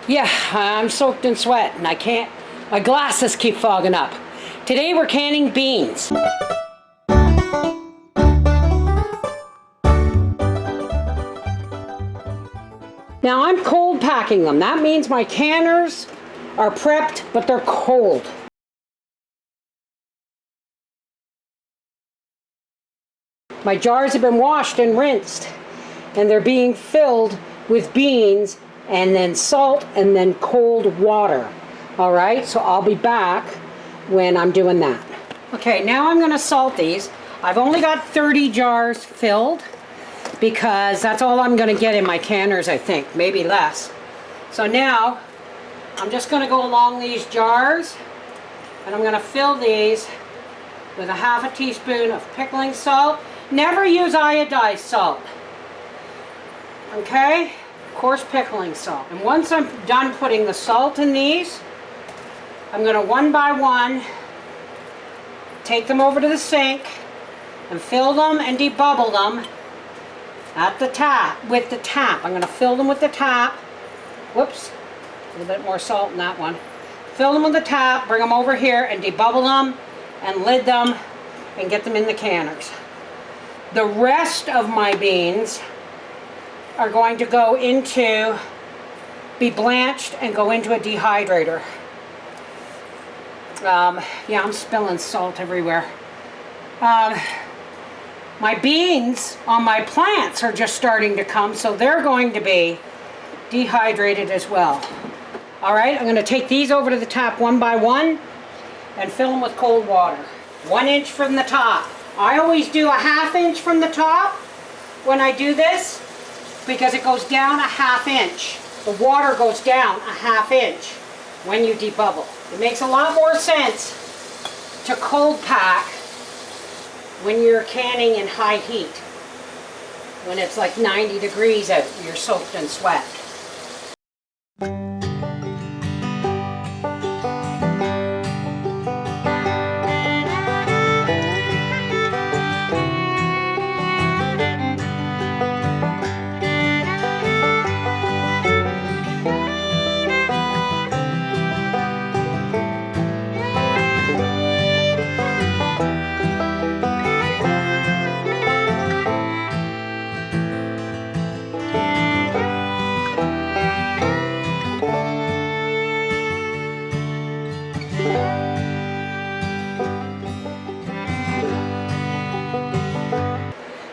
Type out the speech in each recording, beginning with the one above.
Yeah, I'm soaked in sweat and I can't, my glasses keep fogging up. Today we're canning beans. Now I'm cold packing them. That means my canners are prepped, but they're cold. My jars have been washed and rinsed, and they're being filled with beans and then salt and then cold water. All right, so I'll be back when I'm doing that. Okay, now I'm gonna salt these. I've only got 30 jars filled because that's all I'm gonna get in my canners, I think, maybe less. So now I'm just gonna go along these jars and I'm gonna fill these with a half a teaspoon of pickling salt. Never use iodized salt. Okay? Coarse pickling salt. And once I'm done putting the salt in these, I'm going to one by one take them over to the sink and fill them and debubble them at the tap, with the tap. I'm going to fill them with the tap. Whoops, a little bit more salt in that one. Fill them with the tap, bring them over here and debubble them and lid them and get them in the canners. The rest of my beans are going to go into, be blanched and go into a dehydrator. Yeah, I'm spilling salt everywhere. My beans on my plants are just starting to come, so they're going to be dehydrated as well. All right, I'm going to take these over to the tap one by one and fill them with cold water. 1 inch from the top. I always do a ½ inch from the top when I do this because it goes down a ½ inch. The water goes down a ½ inch when you debubble. It makes a lot more sense to cold pack when you're canning in high heat. When it's like 90 degrees out, you're soaked in sweat.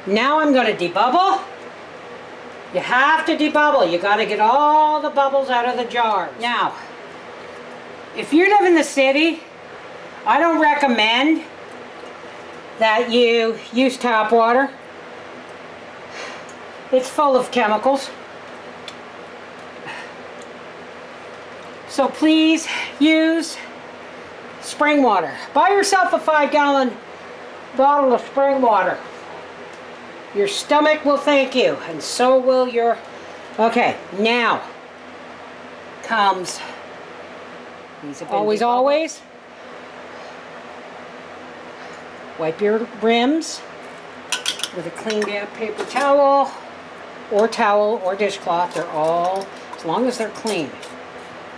Now I'm going to debubble. You have to debubble. You got to get all the bubbles out of the jar. Now, if you live in the city, I don't recommend that you use tap water. It's full of chemicals. So please use spring water. Buy yourself a 5-gallon bottle of spring water. Your stomach will thank you, and so will your... Okay, now comes... Always. Wipe your rims with a clean damp paper towel or dishcloth. They're all, as long as they're clean.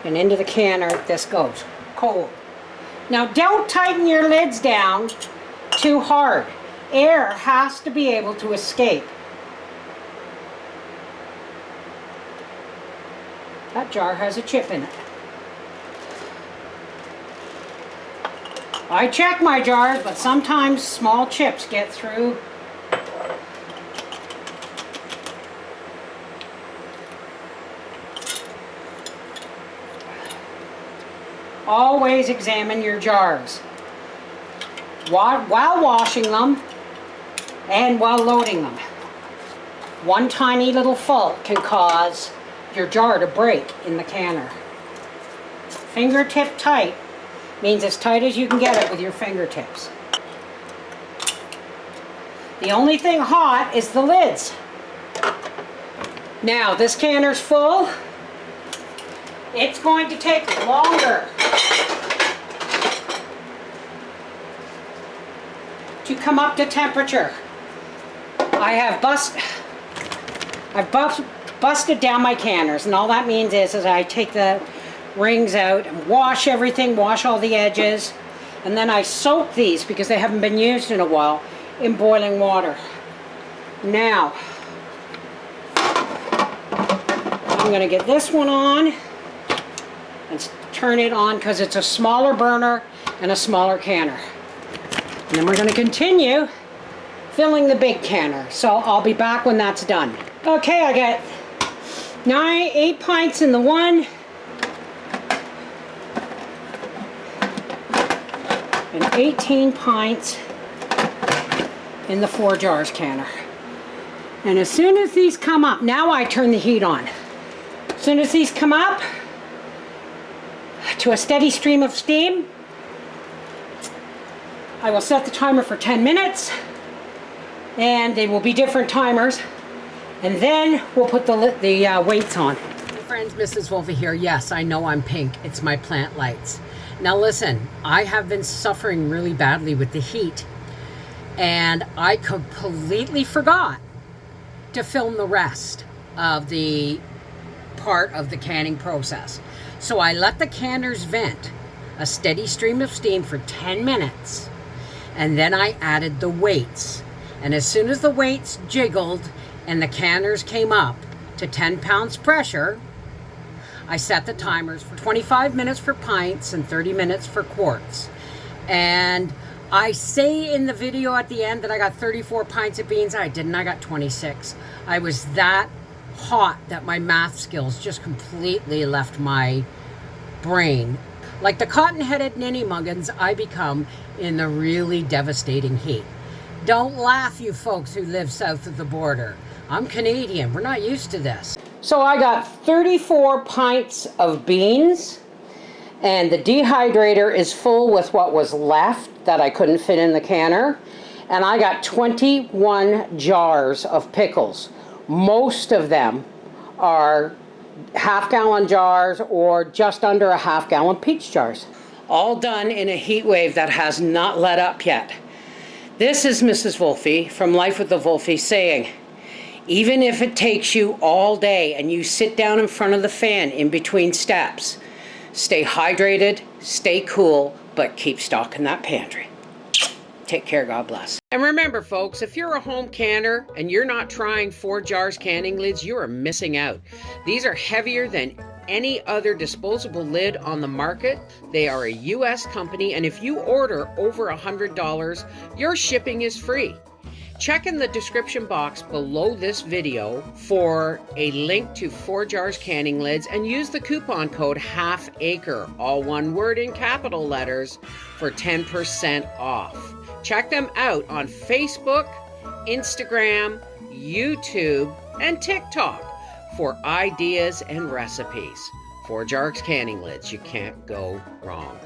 And into the canner this goes, cold. Now don't tighten your lids down too hard. Air has to be able to escape. That jar has a chip in it. I check my jars, but sometimes small chips get through. Always examine your jars while washing them and while loading them. One tiny little fault can cause your jar to break in the canner. Fingertip tight means as tight as you can get it with your fingertips. The only thing hot is the lids. Now this canner's full. It's going to take longer to come up to temperature. I've busted down my canners, and all that means is I take the rings out and wash everything, wash all the edges, and then I soak these because they haven't been used in a while in boiling water. Now, I'm going to get this one on and turn it on because it's a smaller burner and a smaller canner. And then we're going to continue filling the big canner. So I'll be back when that's done. Okay, I got 8 pints in the one and 18 pints in the 4 jars canner. And as soon as these come up, now I turn the heat on. As soon as these come up to a steady stream of steam, I will set the timer for 10 minutes, and they will be different timers, and then we'll put the weights on. Hey friends, Mrs. Wolfe here. Yes, I know I'm pink. It's my plant lights. Now listen, I have been suffering really badly with the heat, and I completely forgot to film the rest of the part of the canning process. So I let the canners vent a steady stream of steam for 10 minutes. And then I added the weights. And as soon as the weights jiggled and the canners came up to 10 pounds pressure, I set the timers for 25 minutes for pints and 30 minutes for quarts. And I say in the video at the end that I got 34 pints of beans. I didn't, I got 26. I was that hot that my math skills just completely left my brain. Like the cotton-headed ninny muggins I become in the really devastating heat. Don't laugh, you folks who live south of the border. I'm Canadian, we're not used to this. So I got 34 pints of beans, and the dehydrator is full with what was left that I couldn't fit in the canner. And I got 21 jars of pickles. Most of them are half-gallon jars or just under a half-gallon peach jars. All done in a heat wave that has not let up yet. This is Mrs. Wolfe from Life with the Wolfe saying, even if it takes you all day and you sit down in front of the fan in between steps, stay hydrated, stay cool, but keep stocking that pantry. Take care, God bless. And remember folks, if you're a home canner and you're not trying 4 jars canning lids, you are missing out. These are heavier than any other disposable lid on the market. They are a US company, and if you order over $100, your shipping is free. Check in the description box below this video for a link to 4 jars canning lids and use the coupon code HALFACRE, all one word in capital letters, for 10% off. Check them out on Facebook, Instagram, YouTube, and TikTok for ideas and recipes. 4 jars canning lids, you can't go wrong.